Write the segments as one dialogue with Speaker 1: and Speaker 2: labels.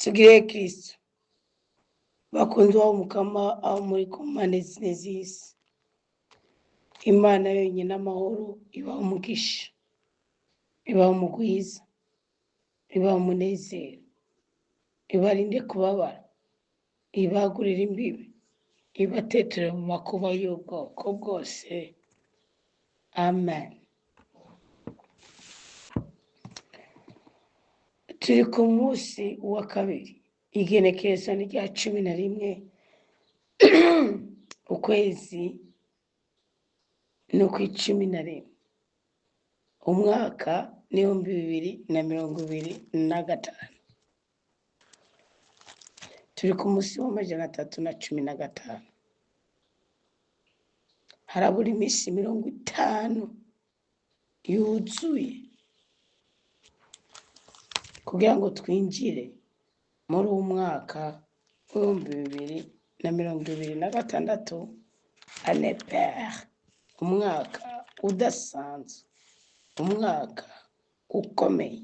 Speaker 1: tugire Kristo bakundwa umukama aho muri kumane z'isi. Imana yonyine amahoro ibaho umugisha, ibaho umugwiza, ibaho umunezero, ibarinde kubabara, ibagurira imbibi, ibatetere mu makuba y'ubwoko bwose. Amen. Turi ku munsi wa kabiri, igenekerezo ni rya 11 ukwezi no ku 11 umwaka ni 2025. Turi ku munsi wa 315. Harabura iminsi 50 yuzuye kugira ngo twinjire muri uwo mwaka w'2026, année père, umwaka udasanzwe, umwaka ukomeye,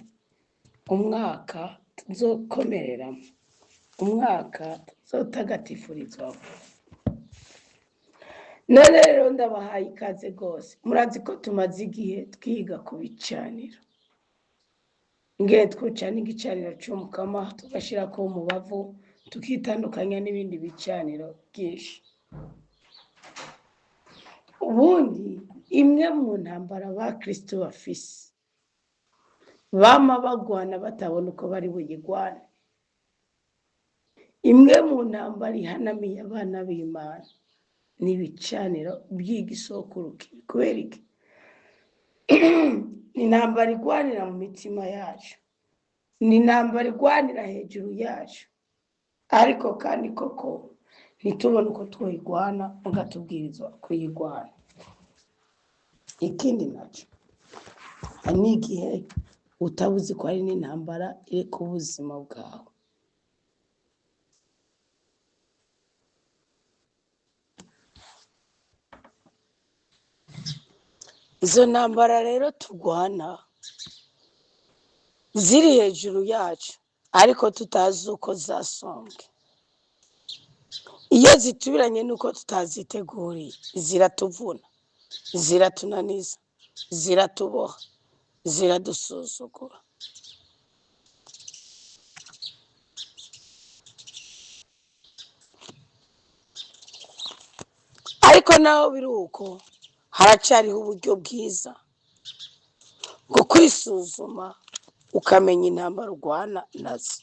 Speaker 1: umwaka tuzokomereramo, umwaka tuzotagatifurizwamo. None rero ndabahaye ikaze rwose. Murazi ko tumaze igihe twiga ku bicaniro, ngene twucana igicaniro cy'umukama tugashyirako umubavu, tukitandukanya n'ibindi bicaniro byinshi. Ubundi imwe mu ntambara abakristo bafise bama bagwana batabona uko bari buyigwane, imwe mu ntambara ihanamiye abana b'Imana n'ibicaniro by'igisokuru. Kubera iki? Ni intambara igwanira mu mitima yacu, ni intambara igwanira hejuru yacu, ariko kandi koko ntitubone uko twayigwana, mugatubwirizwa kuyigwana. Ikindi naco ni igihe utabuzi ko hari n'intambara iri ku buzima bwawe. Izo ntambara rero turwana ziri hejuru yacu, ariko tutazi uko zasombwe. Iyo zitubiranye nuko tutaziteguriye, ziratuvuna, ziratunaniza, ziratuboha, ziradusuzugura. Ariko naho biri uko, haracariho uburyo bwiza bwo kwisuzuma ukamenya intambara urwana nazo.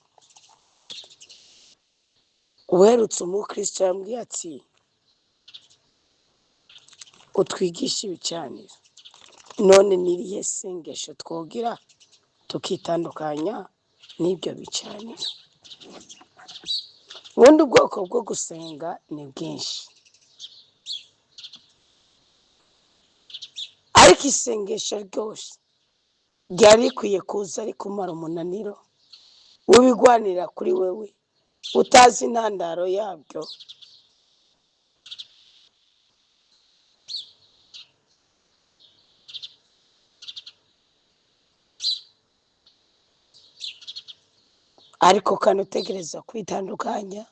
Speaker 1: Uherutse umukristo yambwiye ati, utwigisha ibicaniro, none nirihe sengesho twogira tukitandukanya n'ibyo bicaniro? Ubundi ubwoko bwo gusenga ni bwinshi, ariko isengesho ryose ryari rikwiye kuza rikumara umunaniro w'ibigwanira kuri wewe utazi intandaro yabyo. Ariko kandi utegereza kwitandukanya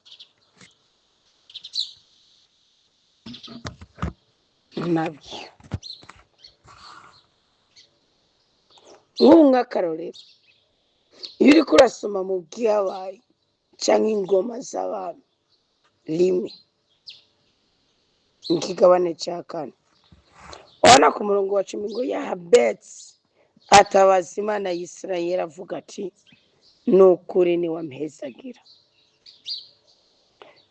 Speaker 1: nabyo. Nk'ubu nk'akarorero, iyo uriko urasoma mu bw'iyabaye canke ingoma z'abami rimwe ikigabane ca 4, ubona ku murongo wa 10 ngo Yahabetsi atabaza Imana ya Isirayeli avuga ati, nukuri ni wampezagira.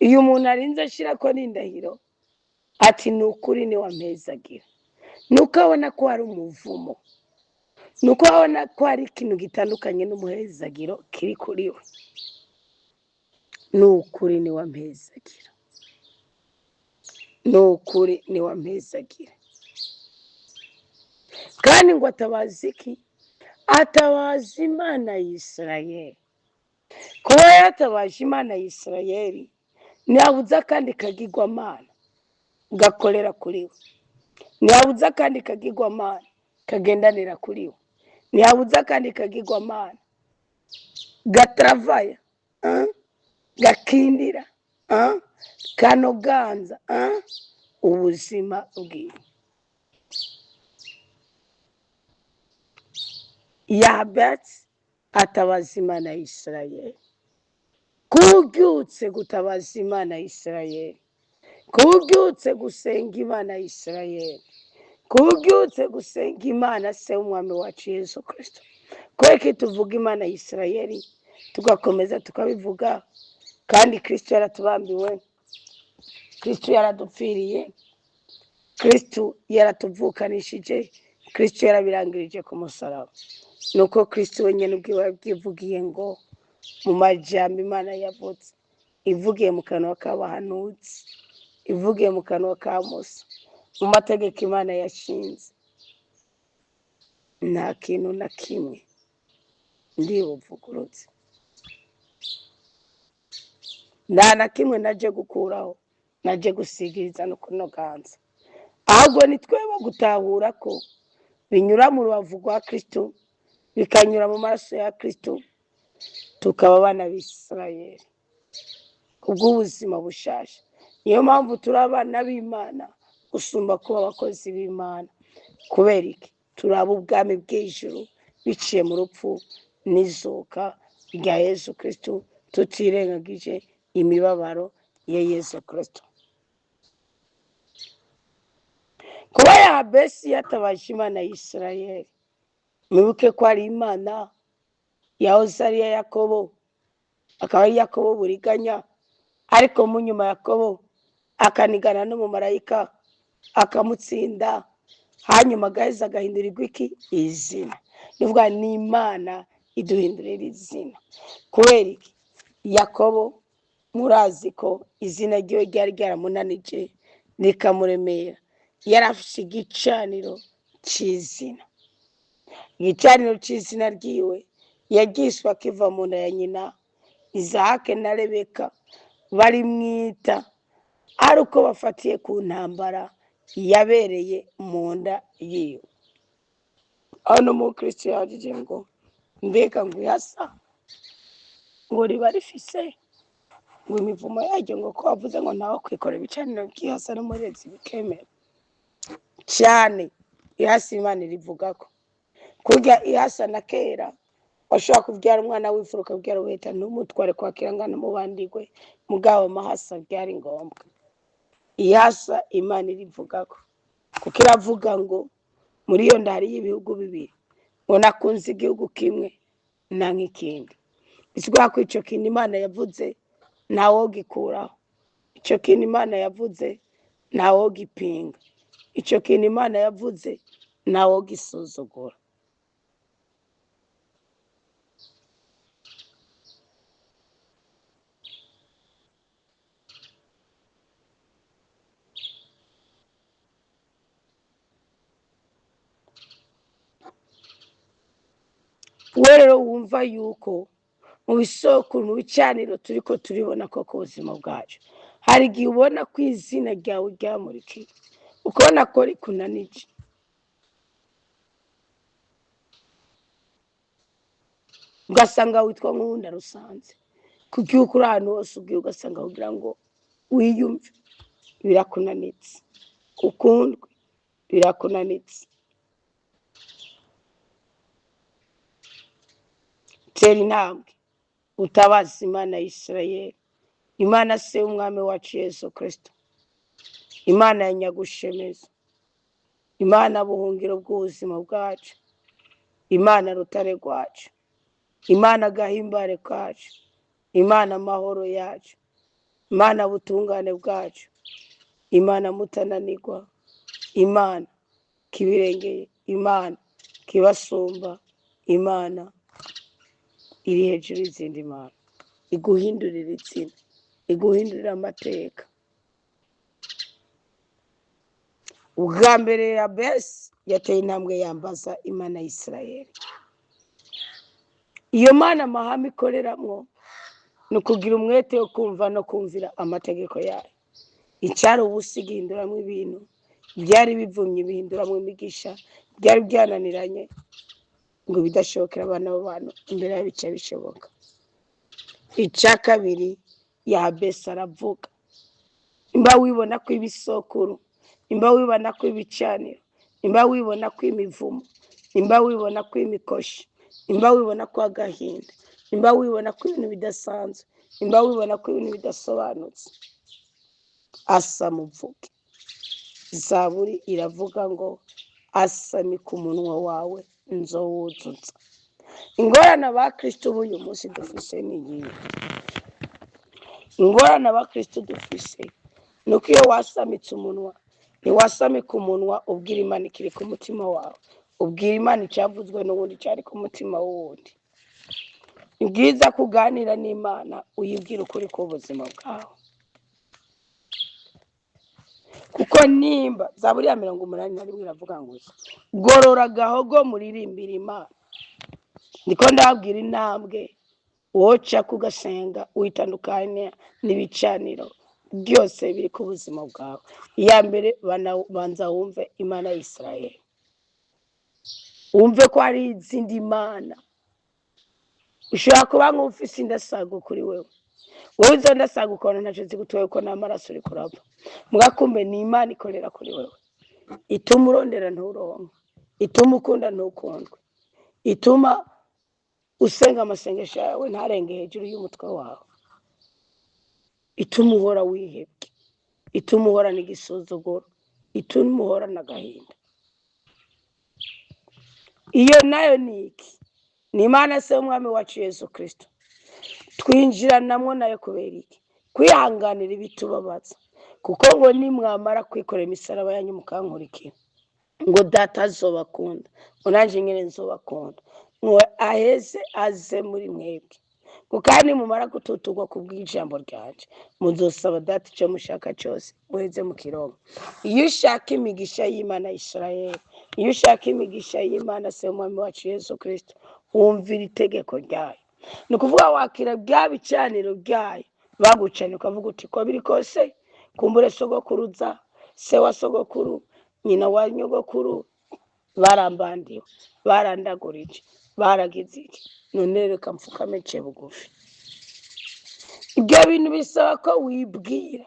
Speaker 1: Iyo umuntu arinze ashirako n'indahiro ati nukuri ni wampezagira, nuko abona ko hari umuvumo, nuko abona ko hari ikintu gitandukanye n'umuhezagiro kiri kuri we. Nukuri ni wampezagira, nukuri ni wampezagira. Kandi ngo atabaza iki? Atabaza Imana ya Isirayeli. Kuba yatabaje Imana ya Isirayeli, ntihabuze akandi kagirwamana gakorera kuri we, ntihabuze akandi kagirwamana kagendanira kuri we, ntihabuze akandi kagirwamana gatravaya gakindira kanoganza ubuzima bwiwe. Yabesi atabaza Imana ya Isirayeli. Kubyutse gutabaza Imana ya Isirayeli, kubyutse gusenga Imana ya Isirayeli, kubyutse gusenga Imana se w'umwami wacu Yesu Kristo. Kweki tuvuga Imana ya Isirayeli tugakomeza tukabivuga, kandi Kristo yaratubambiwe, Kristo yaradupfiriye, Kristo yaratuvukanishije, Kristo yarabirangirije ku musaraba. Nuko Kristo wenyine ubwiwe yabwivugiye ngo mu majambo Imana yavuze, ivugiye mu kanwa k'abahanuzi, ivugiye mu kanwa ka Musa, mu mategeko Imana yashinze, nta kintu na kimwe ndibuvugurutse, nta na kimwe naje gukuraho, naje gusigiriza no kunoganza. Ahubwo ni twebwe gutahura ko binyura mu rubavu rwa Kristo, bikanyura mu maraso ya Kristo, tukaba abana b'Isirayeli kubw'ubuzima bushasha. Niyo mpamvu turi abana b'Imana gusumba kuba abakozi b'Imana. Kubera iki? Turaba ubwami bw'ijuru biciye mu rupfu n'izuka rya Yesu Kristo, tutirengagije imibabaro ya Yesu Kristo. Kuba Yabesi yatabaje Imana ya Isirayeli, mwibuke ko ari Imana yahoze ari iya Yakobo, akaba ari Yakobo buriganya, ariko mu nyuma Yakobo akanigana n'umumarayika akamutsinda, hanyuma agaheza agahindurirwa iki? Izina. Nivuga ni Imana iduhindurira izina. Kubera iki? Yakobo murazi ko izina ryiwe ryari ryaramunanije rikamuremera, yarafise igicaniro cy'izina. Igicaniro cy'izina ryiwe yagiswe akiva mu nda ya nyina. Izahake na Rebeka barimwita ari uko bafatiye ku ntambara yabereye mu nda yiwe. Hano mu Kristo yagije ngo mbega ngo ihasa ngo riba rifise ngo imivumo yaryo, ngo ko wavuze ngo ntawe kwikora ibicaniro by'ihasa n'umurezi bikemera cyane. Ihasa Imana irivuga ko kurya ihasa na kera washobora kubyara umwana w'imfura ukabyara uhita n'umutware kwakira ngana mu bandigwe, mugabo mahasa byari ngombwa. Ihasa Imana irivuga ko, kuko iravuga ngo muri iyo nda hariyo ibihugu bibiri, ngo nakunze igihugu kimwe na nk'ikindi. Bisigura ko icyo kintu Imana yavuze ntawogikuraho, icyo kintu Imana yavuze ntawogipinga, icyo kintu Imana yavuze ntawogisuzugura. We rero wumva yuko mu bisoko mu bicaniro turiko turibona ko ku buzima bwacu hari igihe ubona ko izina ryawe ryamurikiye, ukabona ko rikunanije, ugasanga witwa nk'uwundi arusanze, kuko iyo ukuri ahantu hose ugiye ugasanga kugira ngo wiyumve birakunanitse, ukundwe birakunanitse. Tera intambwe utabaza Imana ya Isirayeli, Imana se w'umwami wacu Yesu Kristo, Imana ya nyagushemeza, Imana buhungiro bw'ubuzima bwacu, Imana rutare rwacu, Imana gahimbare kacu, Imana amahoro yacu, Imana butungane bwacu, Imana mutananirwa, Imana kibirengeye, Imana kibasumba, Imana iri hejuru y'izindi mana, iguhindurira izina, iguhindurira amateka. Ubwa mbere Yabesi yateye intambwe yambaza Imana ya Isirayeli. Iyo Mana amahame ikoreramwo ni ukugira umwete wo kumva no kumvira amategeko yayo. Icyari ubusa igihinduramo ibintu, byari bivumye bihinduramo imigisha, byari byananiranye ngo bidashobokera abana b'abantu, imbere yayo bica bishoboka. icya kabiri Yabesi aravuga, imba wibona ko ibisokuru, imba wibona ko ibicaniro, imba wibona ko imivumo, imba wibona ko imikoshi, imba wibona ko agahinda, imba wibona ko ibintu bidasanzwe, imba wibona ko ibintu bidasobanutse, asama uvuge. Zaburi iravuga ngo asamika umunwa wawe nzowuzuza. Ingorane abakristo b'uyu munsi dufise ni iyihe? Ingorane abakristo dufise ni uko iyo wasamitse umunwa, ntiwasamika umunwa ubwira Imana ikiri ku mutima wawe, ubwira Imana icyavuzwe n'ubundi cyari ku mutima w'uwundi. Ni byiza kuganira n'Imana uyibwira ukuri k'ubuzima bwawe, kuko nimba Zaburi ya 81 iravuga ngo gorora gahogo muririmbira Imana. Niko ndabwira intambwe woca kugasenga uitandukanye n'ibicaniro byose biri ku buzima bwawe. Iya mbere banza wumve Imana y'Isirayeli, wumve ko hari izindi mana. Ushobora kuba nk'ufise indasago kuri wewe, wowe izo ndasago ukabona ntacyo zigutoye ko n'amaraso uri kurava, mugakumbe ni Imana ikorera kuri wewe, ituma urondera nturonke, ituma ukunda ntukundwe, ituma usenga amasengesho yawe ntarenge hejuru y'umutwe wawe, ituma uhora wihebye, ituma uhora n'igisuzuguro, ituma uhora n'agahinda. Iyo nayo ni iki? Ni Imana se umwami wacu Yesu Kristo twinjiranamwo nayo kubera iki? Kwihanganira ibitubabaza, kuko ngo nimwamara kwikorera imisaraba yanyu mukankurikira, ngo data azobakunda, ngo nanje nyene nzobakunda, ngo aheze aze muri mwebwe, ngo kandi mumara gututugwa kubw'ijambo ryanje muzosaba data icyo mushaka cyose muheze mukironka. Iyo ushaka imigisha y'Imana y'Isirayeli, iyo ushaka imigisha y'Imana se umwami wacu Yesu Kristo, wumvira itegeko ryayo. Ni ukuvuga wakira bya bicaniro byayo bagucanye, ukavuga uti ko biri kose kumbure sogokuruza, se wa sogokuru, nyina wa nyogokuru barambandiwe, barandagurije, baragize iki, none reka mfukame nce bugufi. Ibyo bintu bisaba ko wibwira,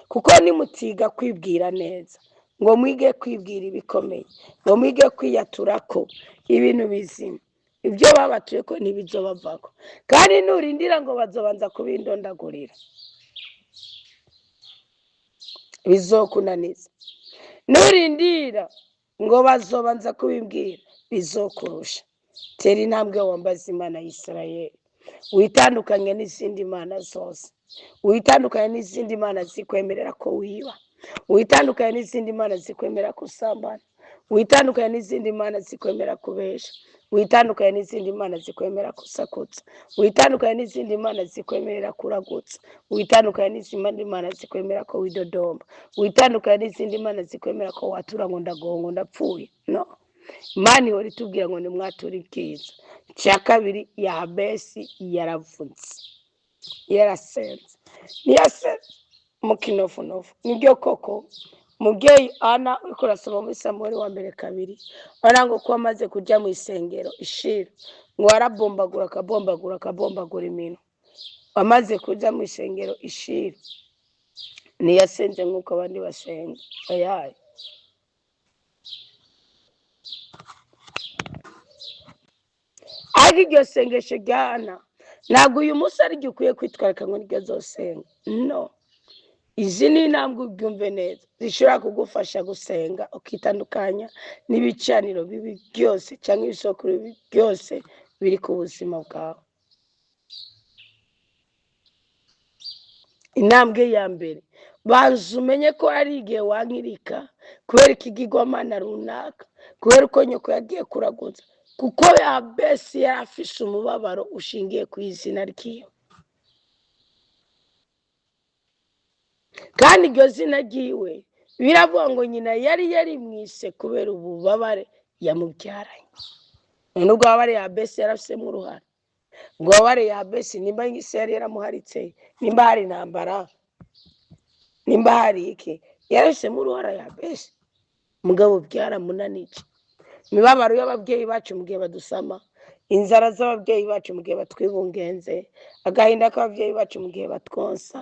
Speaker 1: kuko nimutiga kwibwira neza, ngo mwige kwibwira ibikomeye, ngo mwige kwiyatura ko ibintu bizima, ibyo babatuye ko ntibizobavako, kandi nurindira ngo bazobanza kubindondagurira bizokunaniza. Nurindira ngo bazobanza kubimbwira bizokurusha. Tera intambwe wambaza Imana y'Isirayeli, witandukanye n'izindi mana zose, witandukanye n'izindi mana zikwemerera ko wiba, witandukanye n'izindi mana zikwemera kusambana, witandukanye n'izindi mana zikwemera kubesha, witandukanye n'izindi mana zikwemera kusakutsa, witandukanye n'izindi mana zikwemerera kuragutsa, witandukanye n'izindi mana zikwemera ko widodomba, witandukanye n'izindi mana zikwemera ko watura ngo ndagongo ndapfuye. No, Imana ihora itubwira ngo nimwature ibyiza. Icya kabiri Yabesi yaravutse, yarasenze, ntiyasenze mu kinofunofu. Nibyo koko mubyeyi Ana uriko urasoma muri Samweli wa mbere 2, urabona ngo ko amaze kujya mu isengero Ishilo, ngo arabombagura akabombagura imino. Amaze kujya mu isengero Ishilo ntiyasenze nk'uko abandi basenga, ayaye ariko iryo sengesho rya Ana ntabwo uyu munsi ari ryo ukwiye kwitwarika ngo niryo zosenga. No, izi ni intambwe ubyumve neza zishobora kugufasha gusenga ukitandukanya n'ibicaniro bibi byose cyangwa ibisokuru bibi byose biri ku buzima bwawe. Intambwe ya mbere, banza umenye ko hari igihe wankirika kubera ikigirwamana runaka, kubera uko nyoko yagiye kuraguza, kuko Yabesi yari afise umubabaro ushingiye ku izina ryiwe, kandi iryo zina ryiwe biravuga ngo nyina yari yarimwise kubera ububabare yamubyaranye. None ubwo wabare Yabesi yarafisemo uruhare? Ubwo wabare Yabesi nimba se yari yaramuharitse, nimba hari intambara, nimba hari iki, yarafisemo uruhare Yabesi? Mugabo byaramunanije. Imibabaro y'ababyeyi bacu mu gihe badusama inzara z'ababyeyi bacu mu gihe batwibungenze, agahinda k'ababyeyi bacu mu gihe batwonsa,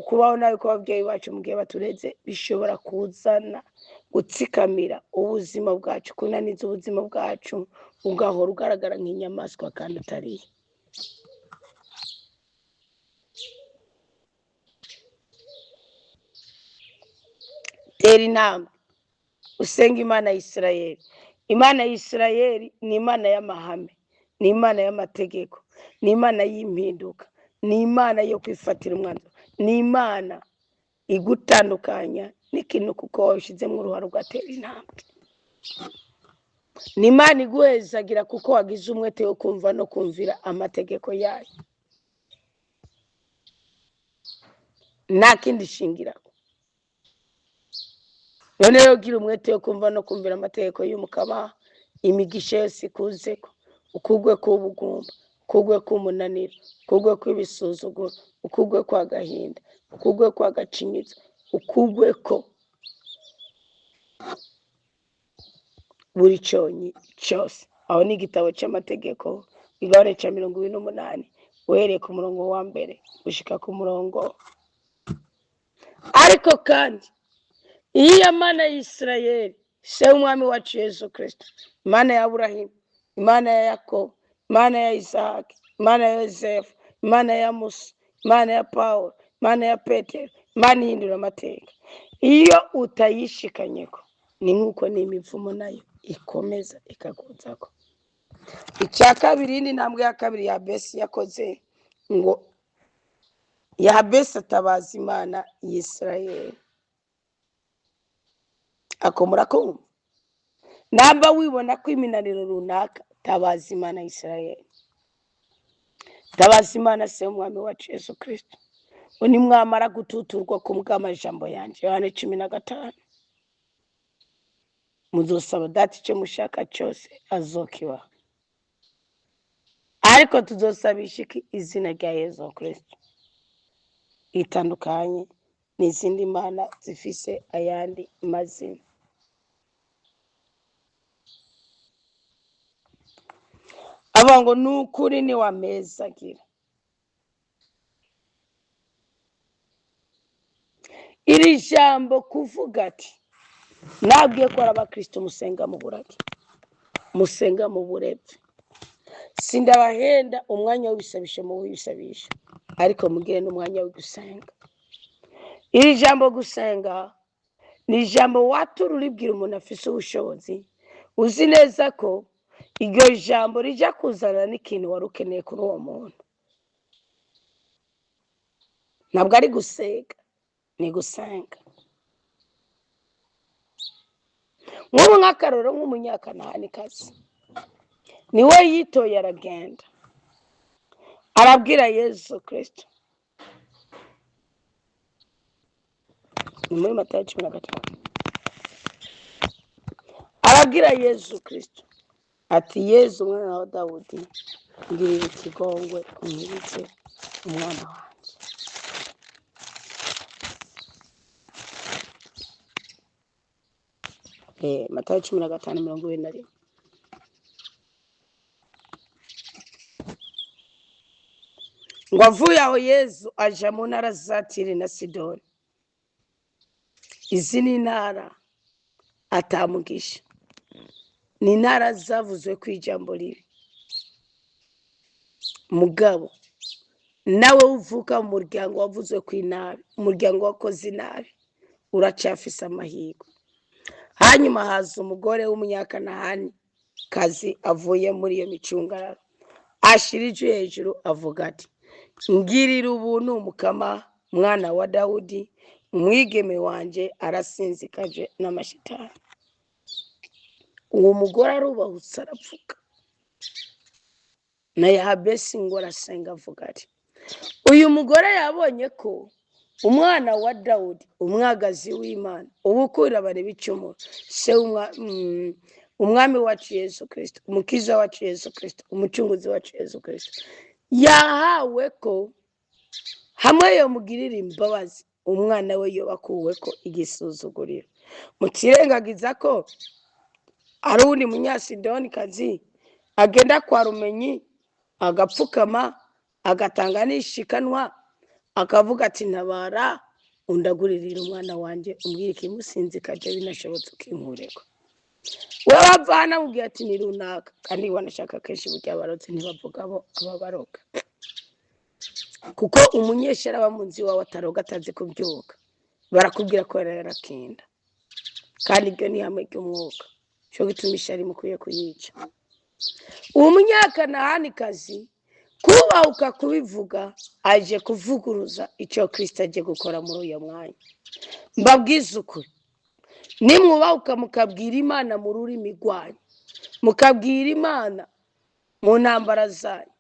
Speaker 1: kubaho nabi kw'ababyeyi bacu mu gihe batureze bishobora kuzana gutsikamira ubuzima bwacu, kunaniza ubuzima bwacu, ugahora ugaragara nk'inyamaswa kandi utariyo. Tera intambwe usenga Imana ya Isirayeli. Imana ya Isirayeli ni Imana y'amahame, ni Imana y'amategeko, ni Imana y'impinduka, ni Imana yo kwifatira umwanzuro, ni Imana igutandukanya n'ikintu kuko wabishizemo uruhare ugatera intambwe. Ni Imana iguhezagira kuko wagize umwete wo kumva no kumvira amategeko yayo. Nta kindi shingiraho. None rero gira umwete wo kumva no kumvira amategeko y'Umukama, imigisha yose ikuzeko, ukugwe k'ubugumba, ukugwe k'umunaniro, ukugwe kw'ibisuzuguro, ukugwe kw'agahinda, ukugwe kw'agacinyizo, ukugwe ko buri cyonyi cyose. Aho ni igitabo cy'amategeko igabane cya 28 uhereye ku murongo wa mbere gushika ku murongo. Ariko kandi iyi Mana ya Isirayeli, se umwami wacu Yesu Kristo, Imana ya Aburahamu, Imana ya Yakobo, Imana ya Isaka, Imana ya Yosefu, Imana ya Musa, Imana ya Pawulo, Imana ya Petero, Imana ihindura amateka. Iyo utayishikanyeko ni nk'uko n'imivumo nayo ikomeza ikakuzako. Icya kabiri, ni ntambwe ya kabiri Yabesi yakoze, ngo Yabesi atabaza Imana y'Isirayeli. Akomora kumva, namba wibona ko iminaniro runaka, tabaza Imana y'Isirayeli, tabaza Imana se umwami wacu Yesu Kristo. Uni mwamara gututurwa ku bw'amajambo yanjye, Yohana 15, muzosaba data icyo mushaka cyose azokibaha. Ariko tuzosabisha iki? Izina rya Yesu Kristo. Itandukanye n'izindi mana zifise ayandi mazina. Abango nukuri ni wamezagira. Iri jambo kuvuga ati nabwiye ko abakristo musenga mu burake, musenga mu burebwe, sindabahenda umwanya w'ibisabisho mu w'ibisabisho, ariko mugire n'umwanya wo gusenga. Iri jambo gusenga ni jambo watura uribwira umuntu afise ubushobozi, uzi neza ko iryo jambo rija kuzana n'ikintu wari ukeneye kuri uwo muntu. Ntabwo ari gusenga, ni gusenga. Nk'ubu nk'akaroro nk'umunyakananikazi, niwe yitoye aragenda arabwira Yesu Kristo. Ni muri Matayo 15. Arabwira Yesu Kristo ati, Yesu umwana wa Dawudi, ngirira ikigongwe unkirize umwana wanjye. Matayo 15:21. Ngo avuye aho Yesu aja mu ntara za Tiri na Sidoni. Izi ni ntara atamugisha, ni ntara zavuzwe ku ijambo ribi. Mugabo nawe uvuka mu muryango wavuzwe ku inabi, umuryango wakoze inabi, uracafise amahirwe. Hanyuma haza umugore w'umunyakanahani kazi avuye muri iyo micungararo, ashirije hejuru avuga ati, ngirira ubuntu Umukama, mwana wa Dawudi, umwigeme wanje arasinzikaje n'amashitani. Uwo mugore arubahutse arapfuka. Na Yabesi ngo arasenga avuga ati, uyu mugore yabonye ko umwana wa Dawudi, umwagazi w'Imana, ubukura bareba icumuro, se umwami wacu Yesu Kristo, umukiza wacu Yesu Kristo, umucunguzi wacu Yesu Kristo, yahawe ko hamwe yo mugirira imbabazi umwana we yobakuwe ko igisuzuguriro. Mukirengagiza ko ari undi munyasidoni kazi agenda kwa Rumenyi agapfukama agatanga n'ishikanwa akavuga ati ntabara undaguririra umwana wanjye umbwire ikimusinzi kaje binashobotse ukinkureko. Wewe avana mubwiye ati ni runaka kandi wanashaka kenshi burya abarotse ntibavuga abo ababaroga, kuko umunyeshuri aba munzi wawe ataroga atazi kubyuka barakubwira ko yarakinda, kandi ibyo ni hamwe ry'umwuka cyo gituma ishari mukwiye kuyica. Uwo munyakanahanikazi kubahuka kubivuga aje kuvuguruza icyo Kristo aje gukora muri uyo mwanya. Mbabwiza ukuri, nimwubahuka mukabwira Imana mu rurimi rwanyu, mukabwira Imana mu ntambara zanyu,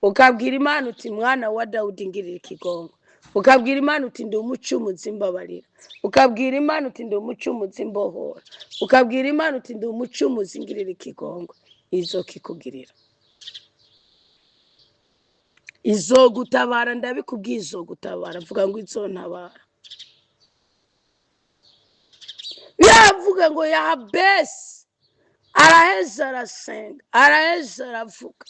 Speaker 1: ukabwira Imana uti mwana wa Dawudi ngirira ikigongo, ukabwira Imana uti ndi umucumuzi mbabarira, ukabwira Imana uti ndi umucumuzi mbohora, ukabwira Imana uti ndi umucumuzi ngirira ikigongo, izokikugirira, izogutabara. Ndabikubwiye izogutabara, vuga ngo izontabara. Biravuga ngo Yabesi araheza arasenga, araheza aravuga.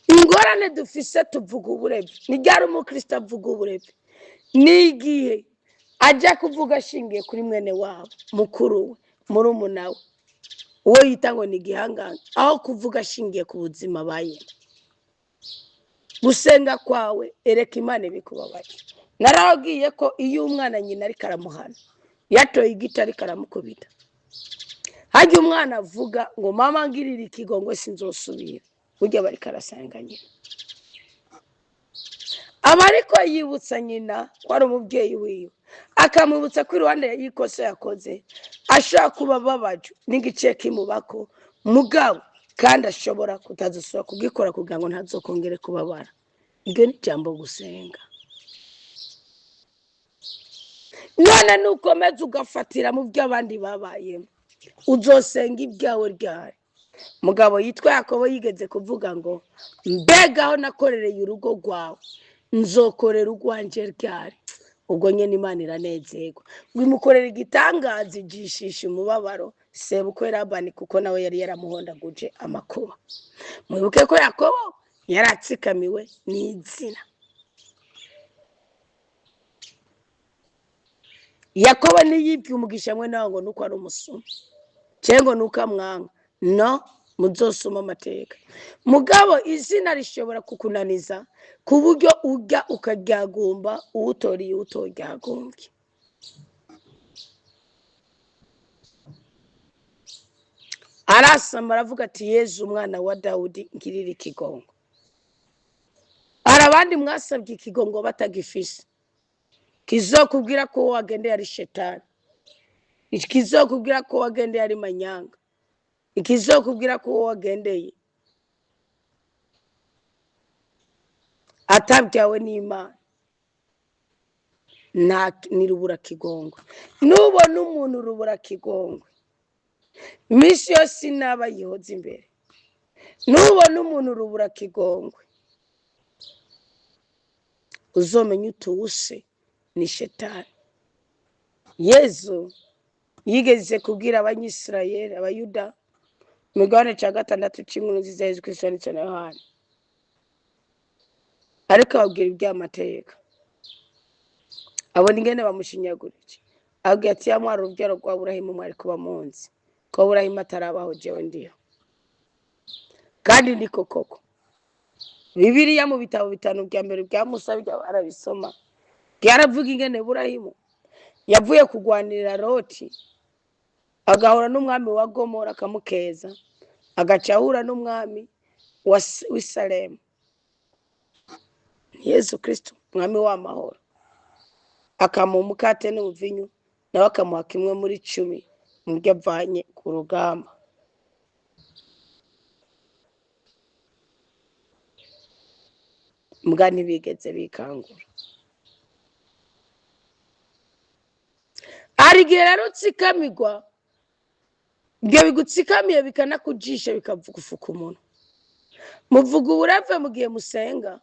Speaker 1: Ingorane dufise tuvuga uburevi. Ni ryari umukristo avuga uburevi? Ni igihe ajya kuvuga ashingiye kuri mwene wabo, mukuru we, murumuna we, uwo yita ngo ni igihangange, aho kuvuga ashingiye ku buzima bayemo. Gusenga kwawe ereka Imana ibikubabaye. Narababwiye ko iyo umwana nyina ariko aramuhana, yatoye igiti ariko aramukubita, hajya umwana avuga ngo mama ngirira ikigongo sinzosubira, burya bariko arasenga nyina. Aba ariko yibutsa nyina ko ari umubyeyi wiwe, akamwibutsa ko iruhande y'ikosa yakoze ashobora kuba ababaje n'igice kimubako mugabo, kandi ashobora kutazosubira kugikora kugira ngo ntazokongere kubabara. Iryo ni ijambo gusenga. None nukomeza ugafatira mu byo abandi babayemo, uzosenga ibyawe ryari? Mugabo yitwa Yakobo yigeze kuvuga ngo mbega aho nakorereye urugo rwawe nzokorera urwanje ryari? Ubwo nyene Imana iranezerwa, wimukorera igitangaza ijishisha umubabaro sebukwe Labani, kuko nawe yari yaramuhondaguje amakuba. Mwibuke ko Yakobo yaratsikamiwe n'izina. Yakobo niyibwe umugisha mwe nawe ngo nuko ari umusuma cengo nuko amwanga, no, muzosoma amateka. Mugabo izina rishobora kukunaniza ku buryo ujya ukaryagumba uwutoriye utoryagumbye. Arasama aravuga ati Yezu umwana wa Dawudi ngirira ikigongo. Hari abandi mwasabye ikigongo batagifise, kizokubwira ko wagendeye ari shetani, ikizokubwira ko wagendeye ari manyanga, ikizokubwira ko wagendeye atabyawe n'Imana. Ni rubura kigongwe. Nubona umuntu rubura kigongwe, iminsi yose inaba yihoza imbere. Nubona umuntu rubura kigongwe, uzomenya utuwuse ni shetani. Yezu yigeze kubwira abanyisirayeli, abayuda, mu Migabane cya 6 cy'inkuru nziza Yezu Kristo yanditse na Yohana, ariko ababwira iby'amateka. Abona ingene bamushinyagurije, ababwira ati ya mwari urubyaro rwa Aburahamu mwari kuba munsi, ko Aburahamu atarabaho jewe ndiho. Kandi niko koko. Bibiliya mu bitabo 5 bya mbere bya Musa barabisoma, byaravuga ingene Aburahamu yavuye kugwanirira Loti, agahura n'umwami wa Gomora akamukeza, agaca ahura n'umwami w'i Salemu, Yesu Kristo umwami w'amahoro, akamuha umukate n'umuvinyu, nawe akamuha kimwe muri 10 mu byo avanye ku rugamba. Mbwa ntibigeze bikangura. Arigihe rero utsikamirwa, ibyo bigutsikamiye bikanakujisha bikavugufuka umuntu. Muvuga uburave mu gihe musenga,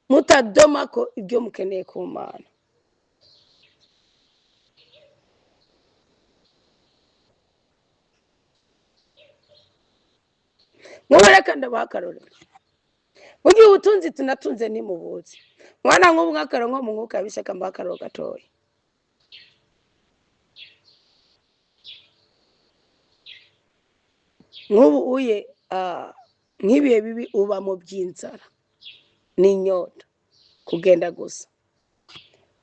Speaker 1: mutadoma ko ibyo mukeneye ku Mana. reka ndabaha akarorero. Burya ubutunzi tunatunze ntimubuzi. Mwana nk'ubu nk'akaro nko mu mwuka biseka mbaha akarorero gatoya. Nk'ubu uye nk'ibihe bibi uba mu by'inzara n'inyota kugenda gusa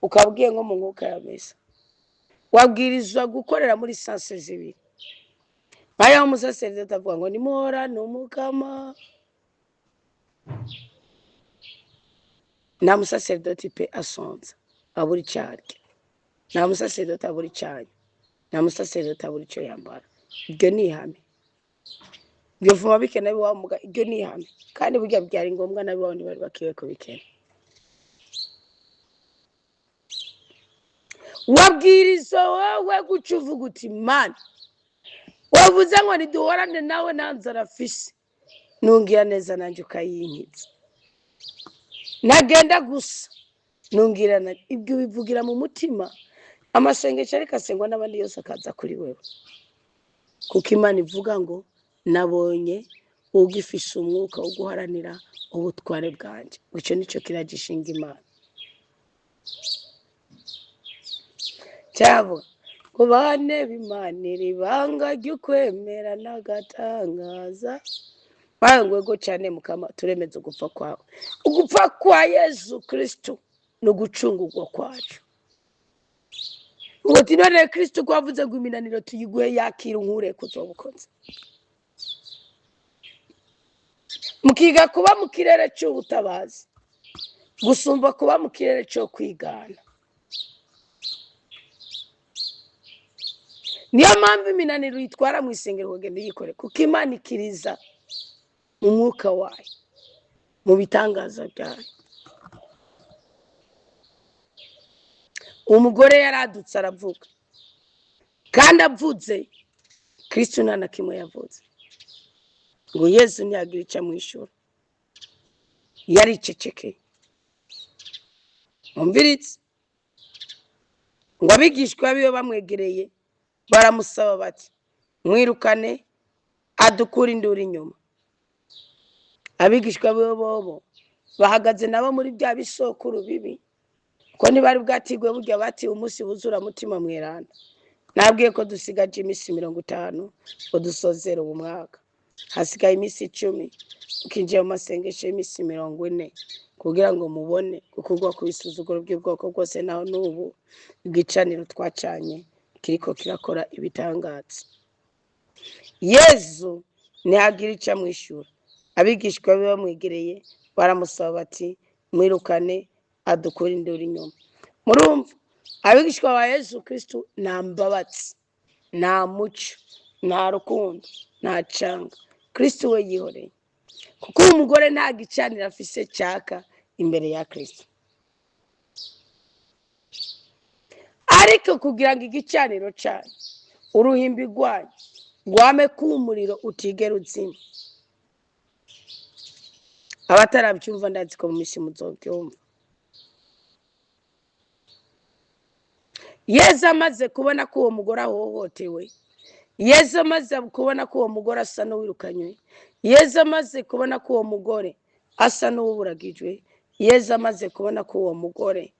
Speaker 1: ukabwiye nko mu mwuka ya mesa wabwirizwa gukorera muri sanse zibiri. Nk'ayo umusaseridoti avuga ngo nimuhorane umukama. Nta musaseridoti pe asonza abura icyo arya, nta musaseridoti abura icyo anywa, nta musaseridoti abura icyo yambara. Ibyo ni ihame. Ibyo vuma bikena biwamuga, ibyo ni ihame. Kandi burya byari ngombwa n'abiwawe ntibari bakwiye kubikena. Wabwiriza wowe guca uvuga uti Mana wavuze ngo niduhorane nawe nta nzara afise, nungira neza nanjye ukayinkitsa. Nagenda gusa nungira ibyo bivugira mu mutima. Amasengesho ariko asengwa n'abandi yose akaza kuri wewe, kuko Imana ivuga ngo nabonye ugifise umwuka wo guharanira ubutware bwanjye. Icyo nicyo kiragishinga Imana. Cyabo ngo bane bimanira ibanga ry'ukwemera n'agatangaza. Bangwego cyane mukama turemeze ugupfa kwawe. Ugupfa kwa Yesu Kristo no gucungurwa kwacu. Ngo tinone Kristo kwavuze ngo iminaniro tuyiguhe yakira nkure kuzobukoze. Mukiga kuba mu kirere cy'ubutabazi gusumba kuba mu kirere cyo kwigana. Niyo mpamvu iminaniro yitwara mu isengero kugenda yikore, kuko Imana ikiriza mu mwuka wayo mu bitangaza byayo. Umugore yaradutse aravuga, kandi avuze Kristo nta na kimwe yavuze ngo Yesu ntiyagira icyo amwishyura. Yaricecekeye. Umviritse ngo abigishwa biwe bamwegereye baramusaba bati mwirukane adukura induru inyuma. Abigishwa biwe bobo bahagaze nabo muri bya bisokuru bibi, ko ntibari bwatigwe burya bati umunsi wuzura mutima mweranda. Nabwiye ko dusigaje iminsi 50 ngo dusozere uwo mwaka, hasigaye iminsi 10 ukinjiye mu masengesho y'iminsi 40 kugira ngo mubone gukurwa ku bisuzuguro by'ubwoko bwose naho n'ubu igicaniro twacanye kiriko kirakora ibitangaza. Yesu ntiyagira icyo amwishyura. Abigishwa be bamwegereye baramusaba bati mwirukane adukura induru inyuma. Murumva abigishwa ba Yesu Kristo nta mbabatsi, nta muco, nta rukundo, nta canga. Kristo we yihoreye, kuko umugore nta gicaniro afise cyaka imbere ya Kristo. Ariko kugira ngo igicaniro cyane uruhimbi rwanyu rwame kumuriro utigera uzima. Abatarabyumva ndazi ko mu misi muzobyumva. Yesu amaze kubona ko uwo mugore ahohotewe, Yesu amaze kubona ko uwo mugore asa n'uwirukanywe, Yesu amaze kubona ko uwo mugore asa n'uburagijwe, Yesu amaze kubona ko uwo mugore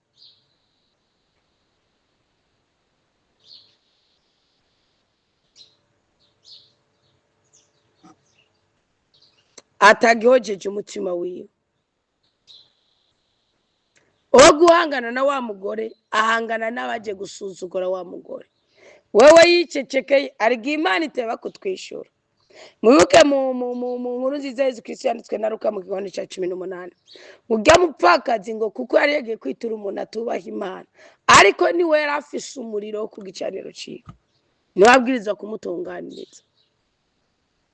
Speaker 1: atagihojeje umutima wiwe. Uwo guhangana na wa mugore ahangana n'abaje gusuzugura wa mugore. Wewe yicecekeye ariko Imana iteba kutwishyura. Mwibuke mu nkuru nziza Yesu Kristo yanditswe na Luka mu kigabane cya 18. Ujya mupfakazi ngo kuko yari yagiye kwitura umuntu atubaha Imana, ariko niwe yari afise umuriro wo ku gicaniro ciwe, niwabwiriza kumutunganiriza.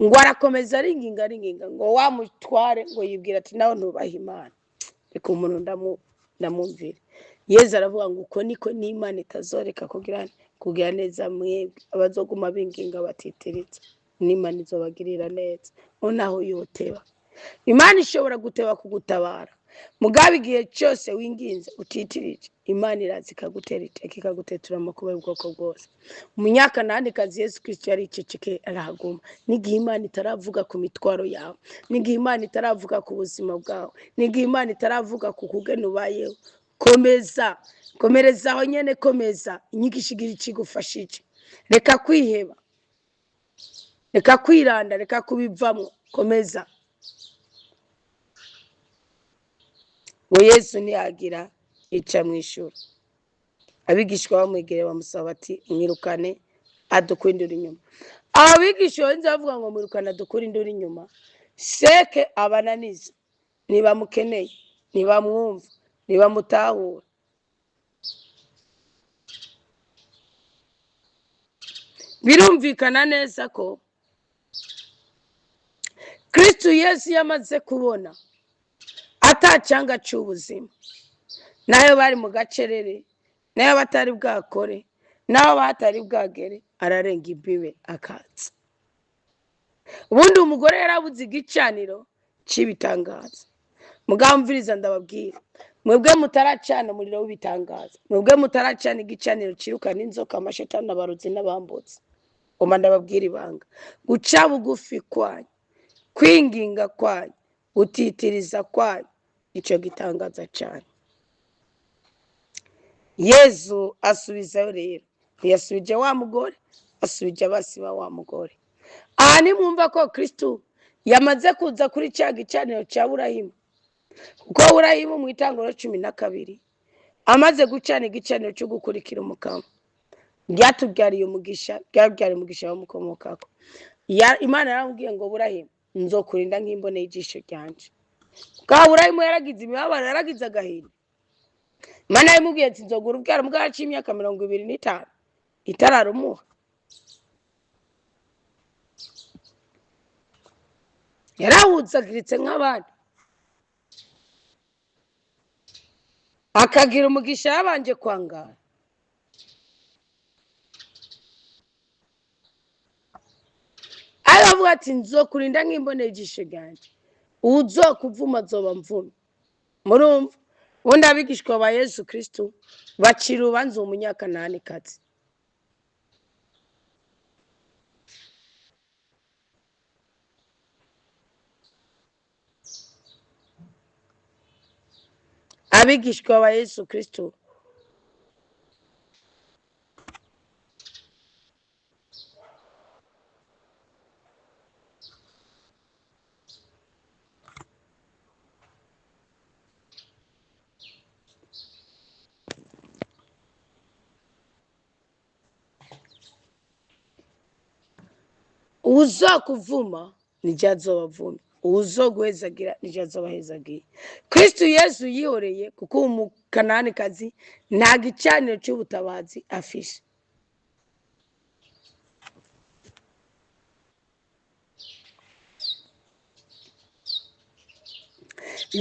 Speaker 1: Ngo arakomeza aringinga ngo wamutware ngo yibwira ati nawe ntubaha Imana. Reka umuntu ndamumvire. Yesu aravuga ngo uko niko n'Imana itazoreka kugira neza mwebwe abazoguma binginga batitiritse, n'Imana izobagirira neza. Naho yoteba Imana ishobora guteba kugutabara, mugabe igihe cyose winginze utitirije, Imana iraza ikagutera iteka ikagutetura amakuba y'ubwoko bwose. Umunyakananikazi Yesu Kristo yari iceceke arahaguma. N'igihe Imana itaravuga ku mitwaro yawe, n'igihe Imana itaravuga ku buzima bwawe, n'igihe Imana itaravuga ku kugena ubayeho, komeza, komereza aho nyene, komeza inyigisho igira ikigufashije. Reka kwiheba, reka kwiranda, reka kubivamo, komeza. Ngo Yesu ntiyagira ica mw'ishuri. Abigishwa bamwegereye bamusaba bati mwirukane adukwindura inyuma. Abigishwa benshi bavuga ngo mwirukane adukwindura inyuma, seke abananiza, ntibamukeneye, ntibamwumva, ntibamutahura. Birumvikana neza ko Kristo Yesu yamaze kubona atacanga cy'ubuzima, nayo bari mu gacerere, nayo batari bwakore, naho batari bwagere, ararenga imbibe akaza. Ubundi umugore yarabuze igicaniro cy'ibitangaza. Mugamviriza ndababwira, mwebwe mutaracana umuriro w'ibitangaza, mwebwe mutaracana igicaniro cirukana inzoka, amashetani, abarozi n'abambutsi, ngoma ndababwira ibanga. Guca bugufi kwanyu, kwinginga kwanyu, gutitiriza kwanyu, ico gitangaza cyane. Yesu asubizayo rero, ntiyasubije wa mugore, asubije abasi ba wa mugore. Aha nimwumva ko Kristo yamaze kuza kuri cya gicaniro cya Burahimu, kuko Burahimu mu Itanguriro 12 amaze gucana igicaniro cyo gukurikira umukamo, byatubyariye umugisha, byabyariye umugisha bamukomokako. Imana yaramubwiye ngo Burahimu, nzokurinda nk'imbone y'ijisho ryanje. Kwa Burahimu yaragize imibabaro, yaragize agahinda. Imana yamubwiye ati nzogura ubyaro bwacu imyaka 25 itararumuha. Yarawutsagiritse nk'abandi, akagira umugisha yabanje kwangara. Aravuga ati nzokurinda nk'imbone y'ijisho ryanje, uzokuvuma azoba mvumye. Murumva? Ubundi abigishwa ba Yesu Kristo bacira urubanza umunyakananikazi. Abigishwa ba Yesu Kristo uzokuvuma nije azobavuma, uzoguhezagira nije azobahezagiye. Kristo Yesu yihoreye kuko umukananikazi nta gicaniro cy'ubutabazi afishe.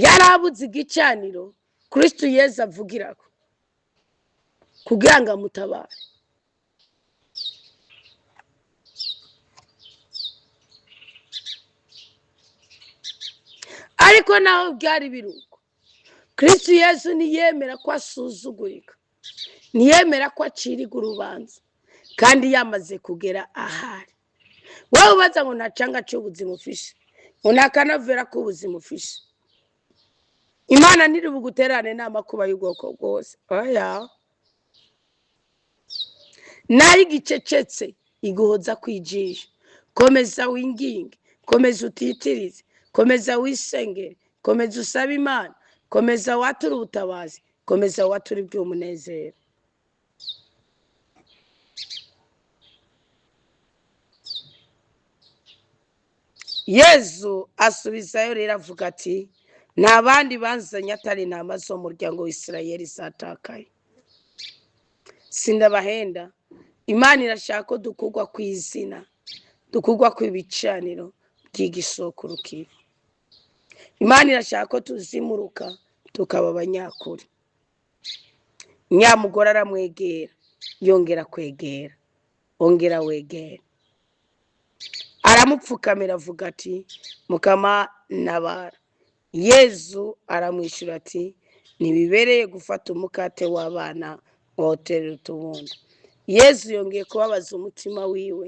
Speaker 1: Yarabuze igicaniro Kristo Yesu avugirako kugira ngo amutabare. Ariko naho byari biruko, Kristo Yesu ntiyemera ko asuzugurika, ntiyemera ko aciriga urubanza, kandi yamaze kugera ahari. Wowe ubaza ngo ntacanga cy'ubuzima ufishe, ngo ntakanavera k'ubuzima ufishe, Imana ntiri buguterane n'amakuba y'ubwoko bwose. Oya, nayo igicecetse iguhoza kwijisha. Komeza winginge, komeza utitirize, komeza wisengere, komeza usabe Imana, komeza wature ubutabazi, komeza wature iby'umunezero. Yesu asubizayo rero avuga ati nta bandi banzanye atari intama zo mu muryango w'Isirayeli zatakaye. Sindabahenda, Imana irashaka ko dukugwa ku izina, dukugwa ku ibicaniro by'igisoko rukibi. Imana irashaka ko tuzimuruka tukaba abanyakuri. Nyamugore aramwegera, yongera kwegera, ongera wegera. Aramupfukamira avuga ati Mukama ntabara. Yezu aramwishyura ati ntibibereye gufata umukate w'abana wawuterera utubundo. Yezu yongeye kubabaza umutima wiwe,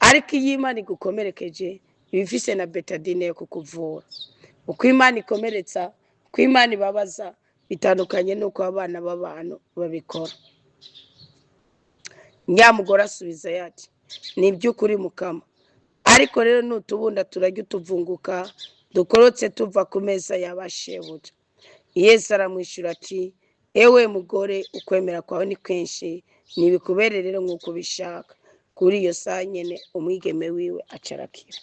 Speaker 1: ariko iyo Imana igukomerekeje iba ifise na betadine yo kukuvura. Uko Imana ikomeretsa, uko Imana ibabaza bitandukanye n'uko abana b'abantu babikora. Nyamugore asubiza ati ni iby'ukuri Mukama, ariko rero n'utubunda turajya utuvunguka dukorotse tuva ku meza y'abashebuja. Yesu aramwishyura ati ewe mugore, ukwemera kwawe ni kwinshi, ntibikubere rero nk'uko ubishaka. Kuri iyo saa nyene umwigeme wiwe aca arakira.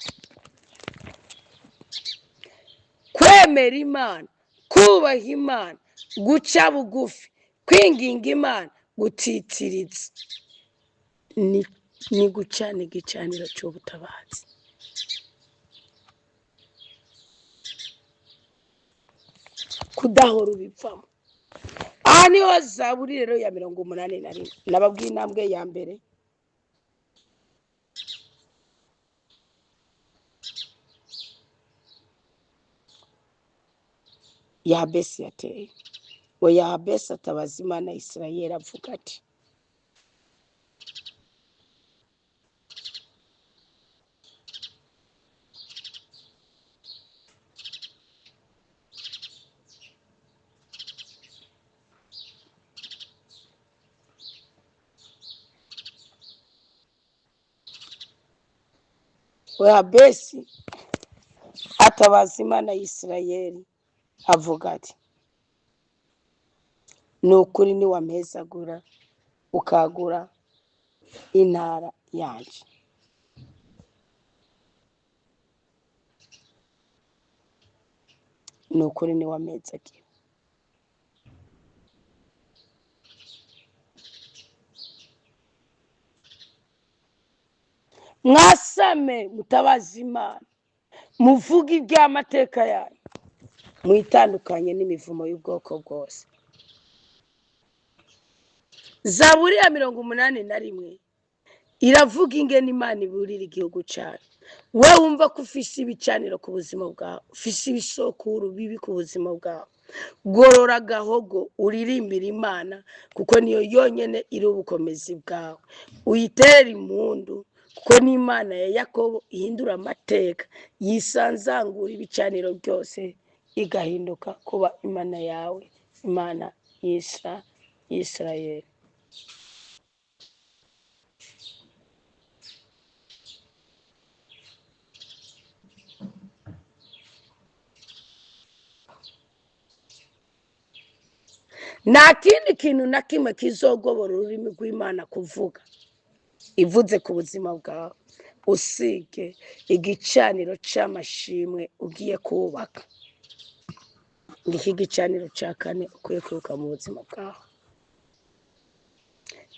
Speaker 1: Kwemera Imana, kubaha Imana, guca bugufi, kwinginga Imana, gutitiriza ni gucana igicaniro cy'ubutabazi. Kudahora ubivamo. Aha niho Zaburi rero ya 81 nababwiye intambwe ya mbere. Yabesi yateye. Ngo Yabesi atabaza Imana ya Isirayeli avuga ati Yabesi atabaza Imana ya Isirayeli avuga ati ni ukuri niwampezagura ukagura intara yanje. Ni ukuri niwampezagira. Mwasame mutabaza Imana, muvuge iby'amateka yayo, mwitandukanye n'imivumo y'ubwoko bwose. Zaburi ya 81 iravuga ingene Imana iburira igihugu cyayo. We wumva ko ufise ibicaniro ku buzima bwawe, ufise ibisokuru bibi ku buzima bwawe, gorora gahogo uririmbira Imana, kuko niyo yonyene iri ubukomezi bwawe. Uyitere impundu, kuko n'Imana ya Yakobo ihindura amateka, yisanzangura ibicaniro byose igahinduka kuba Imana yawe, Imana y'Isirayeli. Nta kindi kintu na kimwe kizogobora ururimi rw'Imana kuvuga ivuze ku buzima bwawe usibye igicaniro c'amashimwe ugiye kubaka. Ngiki igicaniro ca kane ukwiye kwibuka mu buzima bwawe.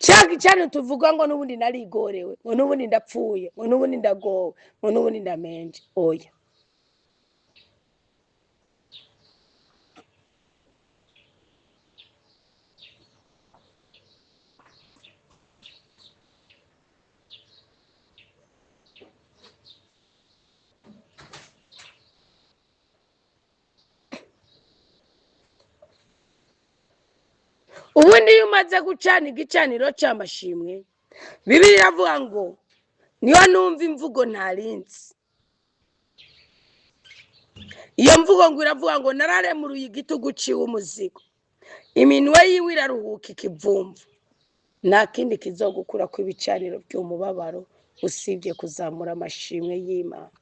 Speaker 1: Cya gicaniro tuvuga ngo n'ubundi narigorewe, ngo n'ubundi ndapfuye, ngo n'ubundi ndagowe, ngo n'ubundi ndamenje. Oya, ubundi iyo umaze gucana igicaniro c'amashimwe, Bibiliya iravuga ngo niyo numva imvugo ntarinzi. Iyo mvugo ngo iravuga ngo nararemuruye igitugu ciwe umuzigo, iminwe yiwe iraruhuka ikivumvu. Nta kindi kizogukura ku ibicaniro by'umubabaro usibye kuzamura amashimwe y'Imana,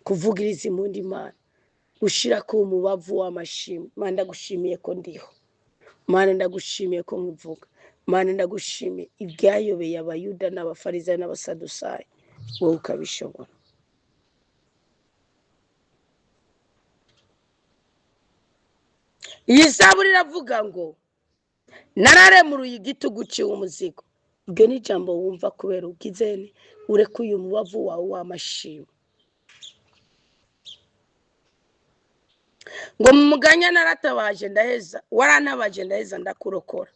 Speaker 1: kuvugiriza impundu Imana, gushira ku umubavu w'amashimwe. Mana ndagushimiye ko ndiho, Mana ndagushimiye ko nkivuga, Mana ndagushimiye ibyayobeye abayuda n'abafarisayo n'abasadusayo, wowe ukabishobora. Iyi Zaburi iravuga ngo nararemuruye igitugu ciwe umuzigo. Ibyo ni ijambo wumva kubera ubwizene urekuye umubavu wawe w'amashimwe. Ngo mu muganya naratabaje ndaheza, warantabaje ndaheza ndakurokora,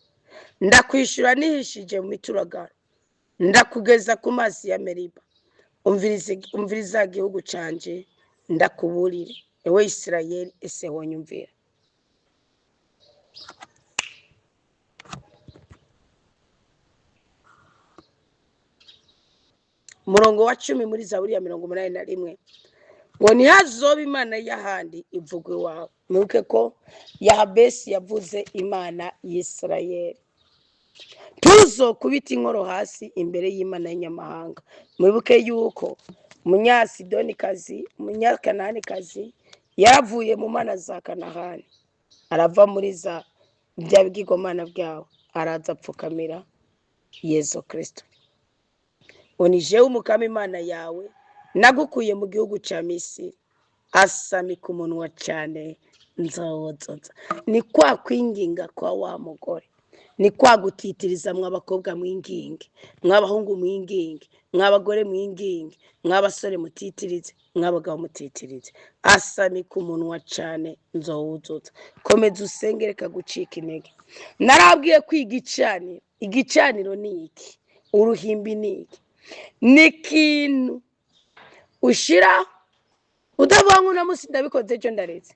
Speaker 1: ndakwishura nihishije mu mituragaro, ndakugeza ku mazi ya Meriba. Umviriza igihugu canje, ndakuburire ewe Isirayeli, ese wonyumvira. Umurongo wa 10 muri Zaburi ya 81 ngo ntihazoba imana y'ahandi ivugwa iwawe. Mwibuke ko Yahabesi yavuze imana y'Isirayeli. Tuzokubita inkoro hasi imbere y'imana y'inyamahanga. Mwibuke yuko umunyasidonikazi, umunyakananikazi yaravuye mu mana za Kanahani, arava muri za bya bigirwamana byawo, araza apfukamira Yesu Kristo. Oni jewe umukama imana yawe nagukuye mu gihugu cya Misiri, asamika umunwa cyane nzawotsotsa. Ni kwa kwinginga kwa wa mugore, ni kwa gutitiriza mw'abakobwa mwinginge, mw'abahungu mwinginge, mw'abagore mwinginge, mw'abasore mutitirize, mw'abagabo mutitirize. Asamika umunwa cyane nzawutsotsa. Komeza usenge, reka gucika intege. Narabwiye kwiga igicaniro. Igicaniro ni iki? Uruhimbi ni iki? Ni ikintu ushira udavuga ngo unamusi ndabikoze ejo ndaretse.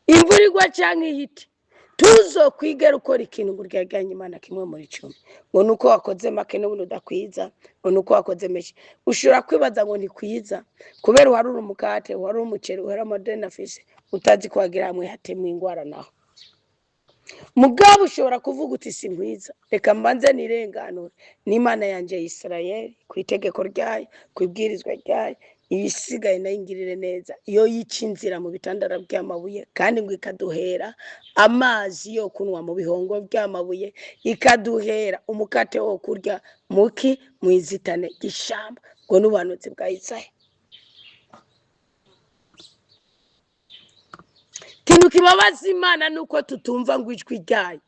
Speaker 1: Imvura igwa cyangwa ihite, tuzokwigera ukora ikintu ngo uryaganye Imana kimwe muri 10. Ngo nuko wakoze make n'ubundi udakwiza, ngo nuko wakoze meshi. Ushobora kwibaza ngo ntikwiza kubera uharura umukate, uharura umuceri, uharura modena fise, utazi kwagira hamwe hatemwe ingwara naho. Mugabo ushobora kuvuga uti sinkwiza, reka mbanze nirenganure n'Imana yanje y'Isirayeli, ku itegeko ryayo, ku ibwirizwa ryayo, ibisigaye nayingirire neza. Iyo yicinzira mu bitandara by'amabuye, kandi ngo ikaduhera amazi yo kunwa mu bihongo by'amabuye, ikaduhera umukate wo kurya muki mwizitane gishamba. Ngo n'ubuhanuzi bwa Isaya. Ikintu kibabaza Imana nuko tutumva ngo ijwi ryayo.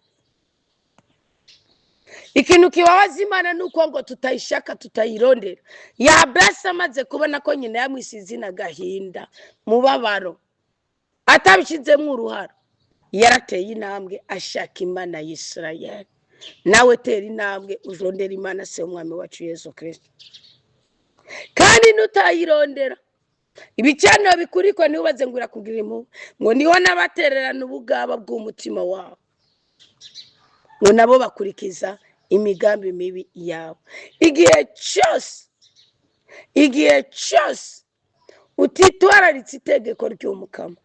Speaker 1: Ikintu kibabaza Imana nuko ngo tutayishaka, tutayirondera. Yahabesi amaze kubona ko nyina yamwise izina gahinda, mubabaro, atabishizemo uruhara, yarateye intambwe ashaka Imana y'Isirayeli. Nawe tera intambwe urondera Imana se umwami wacu Yesu Kristo. Kandi nutayirondera, ibicaniro bikurikwa ntiubaze ngo urakugirira impuhwe, ngo niho n'abatererana ubugaba bw'umutima wawe, ngo nabo bakurikiza imigambi mibi yawe. Igihe cyose utitwararitse itegeko ry'umukama,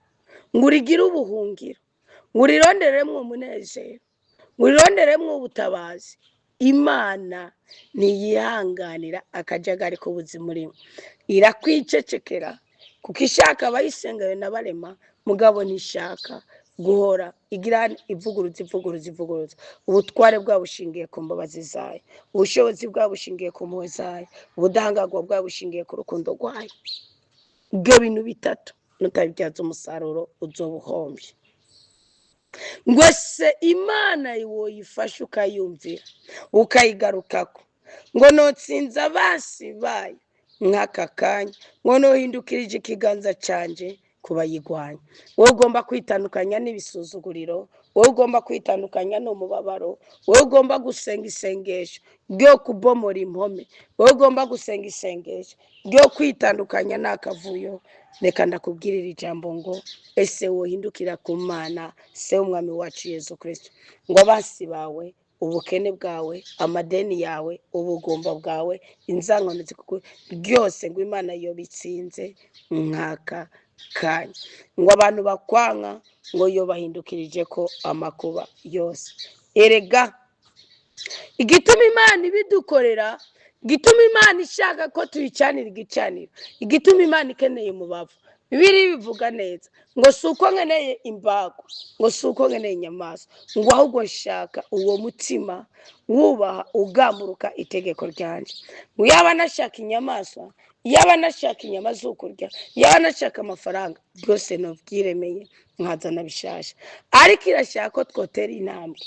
Speaker 1: ngo urigire ubuhungiro, ngo urironderemwo umunezero, ngo urironderemwo ubutabazi, Imana niyihanganira akajagari k'ubuzima urimo. Irakwicecekera kuko ishaka abayisengayo n'abarema, mugabo nishaka guhora igira ivuguruza. Ubutware bwabo bushingiye ku mbabazi zayo, ubushobozi bwabo bushingiye ku mpuhwe zayo, ubudahangarwa bwabo bushingiye ku rukundo rwayo. Ibyo bintu bitatu nutabibyaza umusaruro uzobuhombye. Ngo se Imana woyifasha ukayumvira, ukayigarukako, ngo notsinza abasi bayo nk'aka kanya, ngo nohindukirije ikiganza canje kubayigwanya. Wowe ugomba kwitandukanya n'ibisuzuguriro, wowe ugomba kwitandukanya n'umubabaro, wowe ugomba gusenga isengesho ryo kubomora impome, wowe ugomba gusenga isengesho ryo kwitandukanya n'akavuyo. Reka ndakubwirira ijambo ngo ese wohindukira ku Mana se umwami wacu Yesu Kristo, ngo abasi bawe, ubukene bwawe, amadeni yawe, ubugomba bwawe, inzangano zikuko byose ngo Imana yo bitsinze nk'aka kanya. Ngo abantu bakwanka ngo yo bahindukirije ko amakuba yose. Erega igituma Imana ibidukorera, igituma Imana ishaka ko tuyicanira igicaniro, igituma Imana ikeneye umubavu, Bibiliya bivuga neza ngo suko nkeneye imbago, ngo suko nkeneye inyamaswa, ngo ahubwo nshaka uwo mutima wubaha ugamuruka itegeko ryanje. Ngo yaba nashaka inyamaswa, yaba nashaka inyama z'ukurya, yaba nashaka amafaranga, byose novyiremeye nkazana bishasha. Ariko irashaka ko twotera intambwe,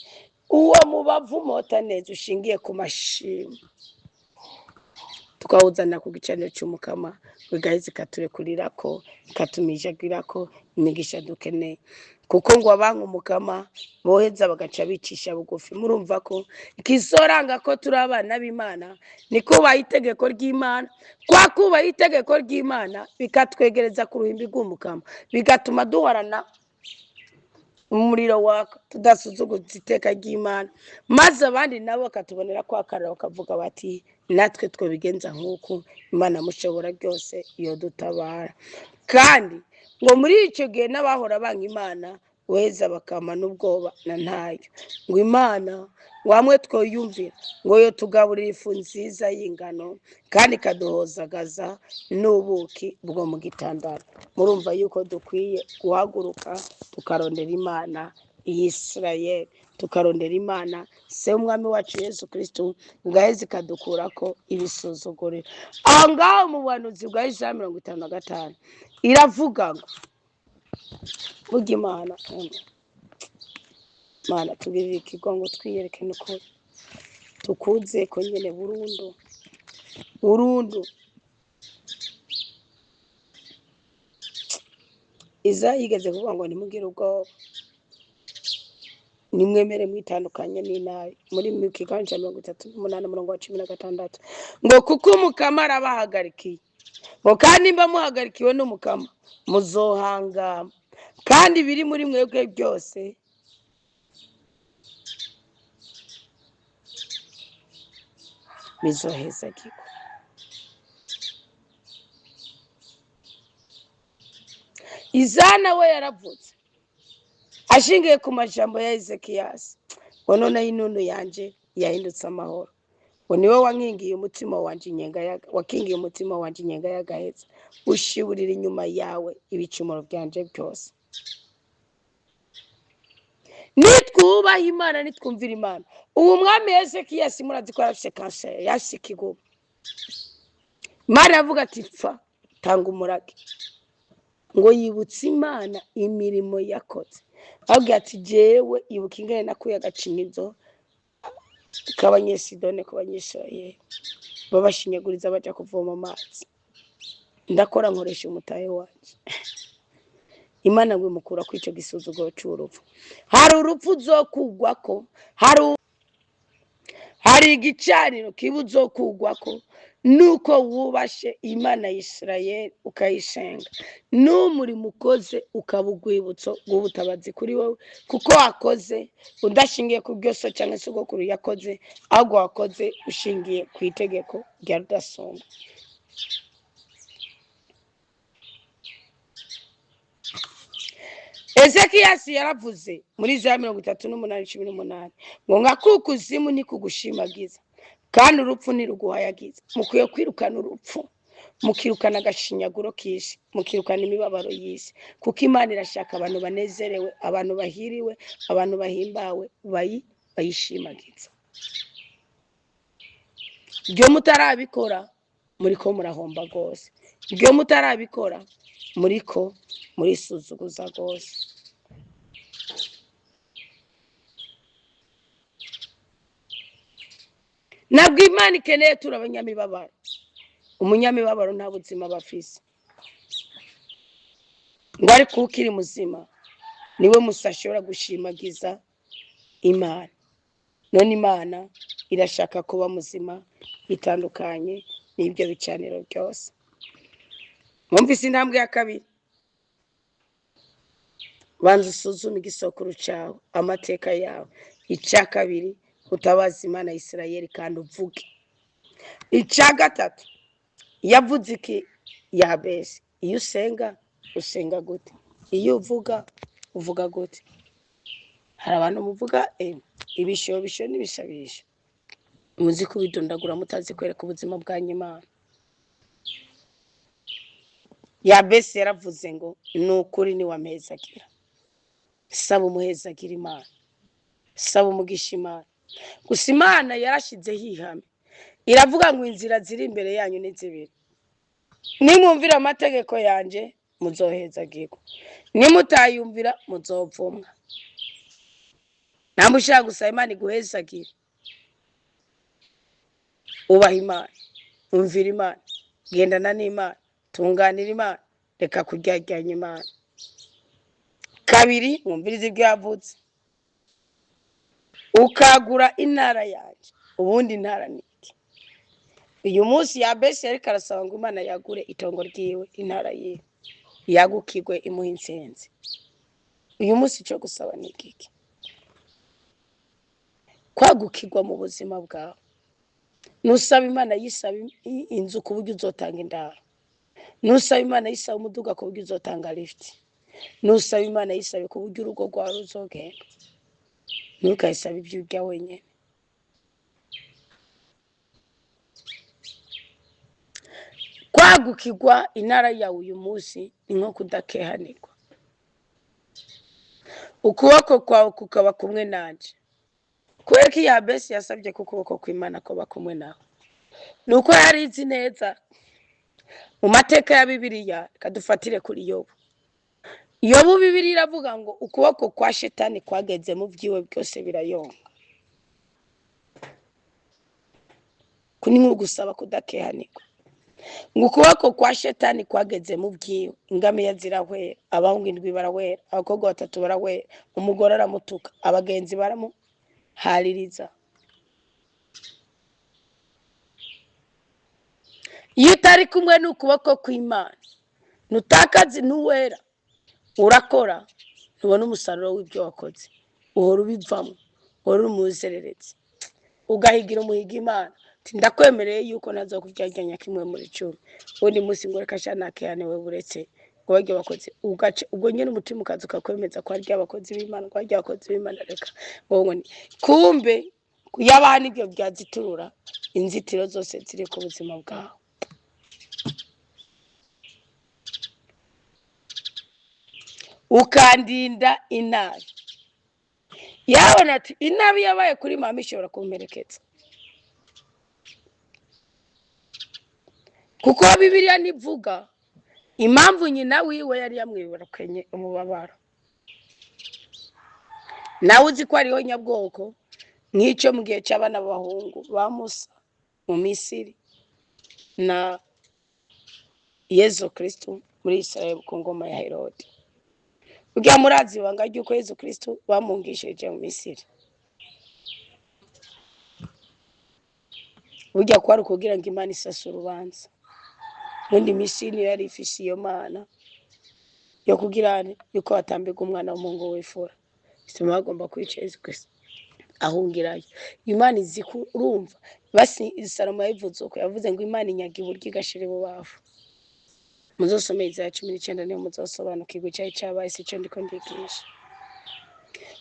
Speaker 1: uwo mubavu mota neza ushingiye ku mashimwe. tukawuzana ku gicaniro cy'umukama, bigaheza ikaturekurira ikatumijagira ko imigisha dukeneye, kuko ngo abanka umukama boheza bagaca bicisha bugufi. Murumva ko ikisoranga ko turi abana b'Imana ni kubaha itegeko ry'Imana. Kwa kubaha itegeko ry'Imana bikatwegereza ku ruhimbi rw'umukama, bigatuma duhorana umuriro waka, tudasuzuguza iteka ry'Imana, maze abandi nabo bakatubonera ko akararo, bakavuga bati natwe twobigenza nk'uko Imana mushobora byose iyo dutabara. Kandi ngo muri icyo gihe n'abahora banga Imana weza bakama n'ubwoba na ntayo, ngo Imana wamwe twoyumvira ngo yo tugaburira ifu nziza y'ingano kandi ikaduhozagaza n'ubuki bwo mu gitandaro. Murumva yuko dukwiye guhaguruka tukarondera Imana y'Isirayeli, tukarondera Imana se umwami wacu Yesu Kristo, ngaheze ikadukurako ibisuzuguriro. Aho ngaho mu buhanuzi bwa Isaya 55 iravuga ngo burya Imana tugirire ikigongo, twiyereke n'ukuri, tukuze ko nyene burundu. Iza yigeze kuvuga ngo nimugire ubwoba, nimwemere mwitandukanye n'inabi, muri Mika 38:16, ngo kuko umukama arabahagarikiye, ngo kandi mba muhagarikiwe n'umukama muzohangama, kandi biri muri mwebwe byose bizohezagirwa. Izana we yaravutse ashingiye ku majambo ya Ezekiyasi, ngo noneho inunu yanje yahindutse amahoro, ngo niwe wakingiye umutima wanje inyenga y'agaheza, ushiburira inyuma yawe ibicumuro byanje byose. Nitwubaha Imana, nitwumvira Imana. Ubu mwami Ezekiyasi murazi ko yarafise kanseri, yashikigubu. Imana yavuga ati pfa, tanga umurage, ngo yibutse Imana imirimo yakoze. Avuga ati jewe ibuka ingene nakuye agacinizo k'Abanyesidoni ku Banyisirayeli babashinyaguriza baja kuvoma amazi, ndakora nkoresha umutahe wanje. Imana ngo imukura ku ico gisuzuguro c'urupfu. Hari urupfu uzokugwako, hari igicaniro kibuzokugwako nuko wubashe Imana y'Isirayeli ukayisenga, n'umurimo ukoze ukaba urwibutso rw'ubutabazi kuri wowe, kuko wakoze udashingiye ku byo so cyangwa sogokuru yakoze, ahubwo wakoze ushingiye ku itegeko rya rudasumbwa. Ezekiyasi yaravuze muri Isaya 38:18, ngo nka kukuzimu nikugushimagiza kandi urupfu ntiruguhayagiza. Mukwiye kwirukana urupfu, mukirukana agashinyaguro k'isi, mukirukana imibabaro y'isi, kuko Imana irashaka abantu banezerewe, abantu bahiriwe, abantu bahimbawe, bayishimagiza. Ibyo mutarabikora muriko murahomba rwose, ibyo mutarabikora muriko murisuzuguza rwose. Nabwo Imana ikeneye turi abanyamibabaro. Umunyamibabaro nta buzima bafise, ngo ariko ukiri muzima niwe musa ashobora gushimagiza Imana. None Imana irashaka kuba muzima, itandukanye n'ibyo bicaniro byose. Mwumvise intambwe ya kabiri, banza usuzume igisokuru cyawe, amateka yawe. Icya kabiri, utabaza Imana y'Isirayeli kandi uvuge. Icya gatatu, yavuze iki Yabesi? Iyo usenga gute? Iyo uvuga gute? Hari abantu muvuga ibishobisho n'ibisabisho, muzi kubidondagura mutazi kwereka ubuzima bwanyu Imana. Yabesi yaravuze ngo nukuri ni wamezagira, saba umuhezagira Imana, saba umugisha Imana. Gusa Imana yarashizeho ihame, iravuga ngo inzira ziri imbere yanyu ni zibiri, nimwumvira amategeko yanje muzohezagirwa, nimutayumvira muzovumwa. Ntabwo ushaka gusaba Imana iguhezagira, ubaha Imana. umvira imana, gendana n'imana, tunganira imana, reka kuryajyanya imana. Kabiri, mwumvirize ibyo yavutse, ukagura intara yanjye. Ubundi intara ni iki? Uyu munsi Yabesi ariko arasaba ngo imana yagure itongo ryiwe, intara yiwe yagukirwe, imuha intsinzi. Uyu munsi cyo gusaba ni iki? Kwagukirwa mu buzima bwawe. Nusaba imana yisaba inzu ku buryo uzotanga indaro. Nusaba imana yisaba umuduga ku buryo uzotanga lift. Nusaba imana yisaba ku buryo urugo rwawe ruzogenda. Ntukayisaba ibyo urya wenyine. Kwagukirwa intara yawe uyu munsi ni nko kudakehanirwa. Ukuboko kwawe kukaba kumwe nanje. Kubera ko Yabesi yasabye ko ukuboko kw'Imana kuba kumwe nawe, nuko yarizi neza mu mateka ya Bibiliya. Kadufatire kuri Yobu. Yobu Bibiliya iravuga ngo ukuboko kwa Shetani kwageze mu byiwe byose birayonga. Kuni nko gusaba kudakehanirwa. Ngo ukuboko kwa Shetani kwageze mu byiwe, ingamiya zirahwera, abahungu 7 barahwera, abakobwa 3 barahwera, umugore aramutuka, abagenzi baramuhaririza. Iyo utari kumwe n'ukuboko kw'Imana, nutakazi n'uwera, urakora, ntubona umusaruro w'ibyo wakoze, uhora ubivamo, uhora umuzereretse, ugahigira umuhiga Imana. Ndakwemereye yuko nazokuryajyanya kimwe muri 10. Ubundi munsi ngo reka shanakehane we buretse ngo barya abakozi, ugace ubwo nyene umutima ukaza ukakwemeza ko arya abakozi b'Imana, ko arya abakozi b'Imana. Reka ngo ni kumbe yabana ibyo byaziturura inzitiro zose ziri ku buzima bwawe. Ukandinda inabi. Yabona ati inabi yabaye kuri mama ishobora kumperekeza, kuko Bibiliya nivuga impamvu nyina wiwe yari yamwibarukenye umubabaro. Nawe uzi ko ariho nyabwoko nk'icyo mu gihe cy'abana b'abahungu ba Musa mu Misiri na Yesu Kristo muri Israel ku ngoma ya Herode. Burya murazi ibanga ry'uko Yesu Kristo bamungishije mu Misiri. Burya kwari kugira ngo Imana isase urubanza. Ubundi Misiri yari ifise iyo mana yo kugira yuko batambika umwana w'umuhungu w'ifura. Bituma bagomba kwica Yesu Kristo ahungirayo. Imana izi kurumva basi Salomo yavuze uko yavuze ngo Imana inyaga iburyo igashira ibubafu. Muzosome Izaya 19 niyo muzosobanukirwa icyayi cyabaye sico ndiko ndigisha.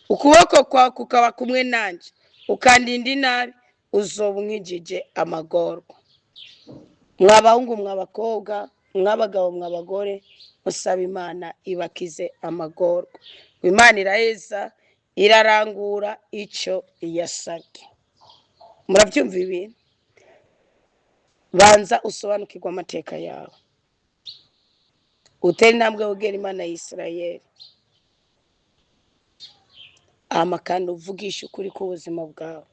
Speaker 1: Ukuboko kwa kukaba kumwe nanje, ukandinda inabi, uzoba unkijije amagorwa. Mwabahungu mwabakobwa, mwabagabo mwabagore, musaba Imana ibakize amagorwa. Imana iraheza irarangura icyo yasabye. Murabyumva ibintu? Banza usobanukirwa amateka yawe, utera intambwe wegera Imana ya Isirayeli, kandi uvugisha ukuri k'ubuzima bwawe.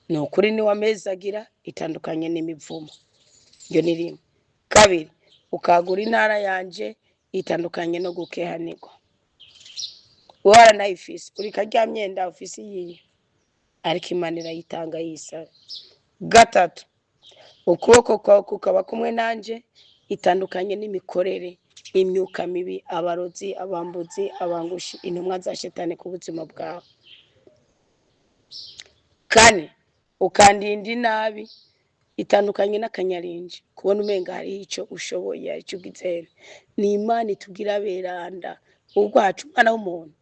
Speaker 1: Ni ukuri ni wamezagira itandukanye n'imivumo. Iyo ni rimwe. Kabiri, ukagura intara yanje itandukanye no gukehanirwa. Wara na ifisi uri karya myenda ofisi yiye, ariko Imana irayitanga yisara. Gatatu, ukuboko kwawe kukaba kumwe nanje itandukanye n'imikorere, imyuka mibi, abarozi, abambuzi, abangushi, intumwa za Shetani ku buzima bwawe. Kane, ukandinda inabi itandukanye n'akanyarinje, kubona umenga hari icyo ushoboye icyo gitera. Ni Imana itubwira beranda ubwacu mwana w'umuntu.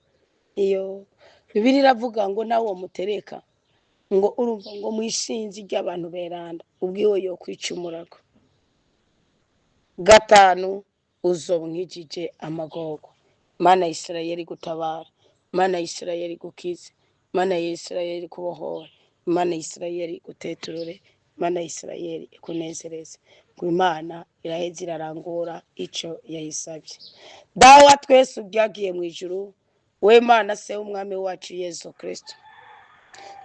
Speaker 1: Iyo Bibiliya iravuga ngo nawe mutereka ngo urumva ngo mwisinzi ry'abantu beranda ubwiwe yo kwicumurago. Gatanu, uzoba unkijije amagorwa. Mana ya Isirayeli gutabara, Mana ya Isirayeli gukize, Mana ya Isirayeli kubohora, Mana ya Isirayeli guteturure, Mana ya Isirayeli ikunezereze. Ngo Imana iraheza irarangura icyo yayisabye. Dawa twese ubyagiye mu ijuru, we Mana se umwami wacu Yesu Kristo,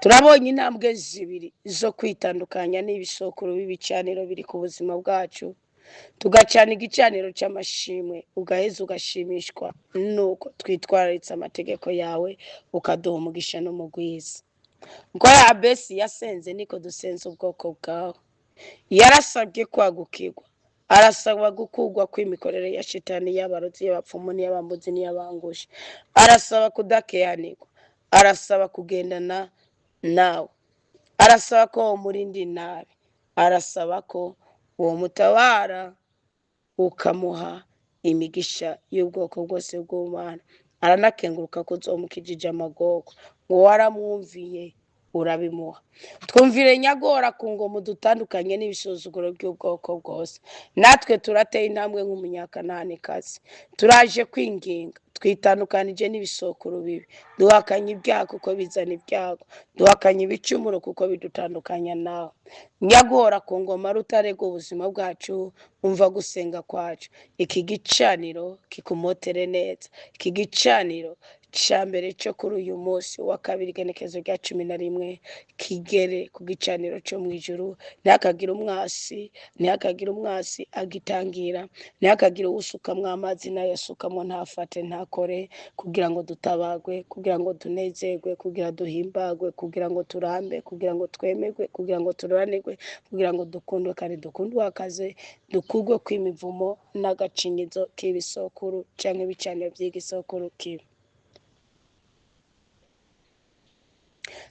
Speaker 1: turabonye intambwe zibiri zo kwitandukanya n'ibisokoro b'ibicaniro biri ku buzima bwacu, tugacana igicaniro cy'amashimwe, ugaheza ugashimishwa nuko twitwararitse amategeko yawe, ukaduha umugisha n'umugwiza. Ubwo Yabesi yasenze niko dusenze ubwoko bwawe. Yarasabye kwagukirwa, arasaba gukurwa kw'imikorere ya shitani, y'abarozi, y'abapfumu, n'iy'abambuzi, n'iy'abangushi. Arasaba kudakehanirwa, arasaba kugendana nawe, arasaba ko womurinda inabi, arasaba ko womutabara ukamuha imigisha y'ubwoko bwose bw'Imana. Aranakenguruka ko uzomukijije amagorwa, ngo waramwumviye urabimuha. Twumvire nyagora ku ngoma dutandukanye n'ibisuzuguro by'ubwoko bwose. Natwe turateye intambwe nk'umunyakananikazi, turaje kwinginga, twitandukanije n'ibisokuru bibi, duhakanye ibyaha kuko bizana ibyago, duhakanye ibicumuro kuko bidutandukanya nawe. Nyagora ku ngoma rutare rw'ubuzima bwacu, umva gusenga kwacu. Iki gicaniro kikumotere neza, iki gicaniro cya mbere cyo kuri uyu munsi wa kabiri igenekerezo rya 11 kigere ku gicaniro cyo mu ijuru. Ntihakagire umwasi agitangira, ntihakagire usukamwo amazi n'ayasukamo ntafate ntakore, kugira ngo dutabagwe, kugira ngo tunezerwe, kugira duhimbagwe, kugira ngo turambe, kugira ngo twemerwe, kugira ngo turanirwe, kugira ngo dukundwe kandi dukundwakaze, dukugwe kw'imivumo n'agacinyizo k'ibisokuru cyangwa ibicaniro by'igisokuru kibi.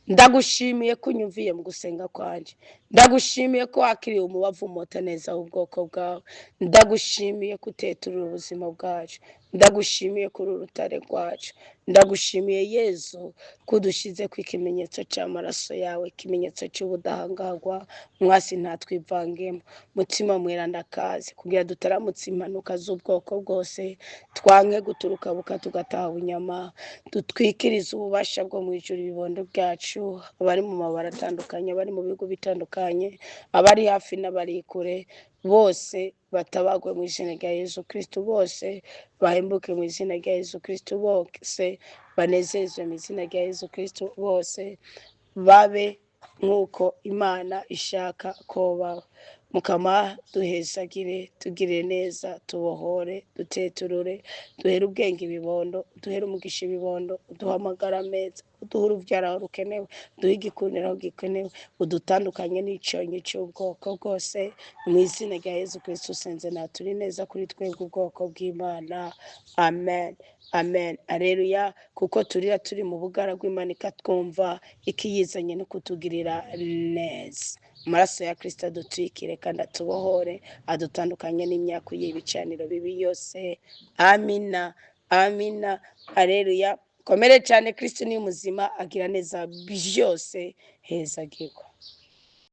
Speaker 1: Ndagushimiye ko unyumviye mu gusenga kwanje, ndagushimiye ko wakiriye umubavu umota neza w'ubwoko bwawe, ndagushimiye ko uteturura ubuzima bwacu, ndagushimiye kuri urutare rwacu, ndagushimiye Yezu ko udushize ku ikimenyetso cy'amaraso yawe, ikimenyetso cy'ubudahangarwa, mwasi ntatwivangemo. Mutima mweranda kazi kugira dutaramutse impanuka z'ubwoko bwose, twanke guturuka buka tugataha bunyama, dutwikirize ububasha bwo mu ijuru ibibondo byacu, abari mu mabara atandukanye, abari mu bihugu bitandukanye, abari hafi n'abari kure, bose batabagwe mu izina rya Yezu Kristo, bose bahembuke mu izina rya Yezu Kristo, bose banezezwe mu izina rya Yezu Kristo, bose babe nk'uko Imana ishaka ko baba. Mukama duhezagire, tugire neza, tubohore, duteturure, duhere ubwenge ibibondo, duhere umugisha ibibondo, uduhamagara meza, uduhe urubyaro aho rukenewe, uduhe igikundiro aho gikenewe, udutandukanye n'icyonyi cy'ubwoko bwose. Mu izina rya Yezu Kristo usenze naturi neza kuri twebwe ubwoko bw'Imana. Amen. Amen. Aleluya. Kuko turira turi mu bugara bw'Imana ikatwumva, ikiyizanye no kutugirira neza. Amaraso ya Kristo adutwikire kandi atubohore, adutandukanye n'imyaka y'ibicaniro bibi yose. Amina. Amina. Aleluya. Komere cyane, Kristo ni muzima, agira neza byose. Hezagirwa.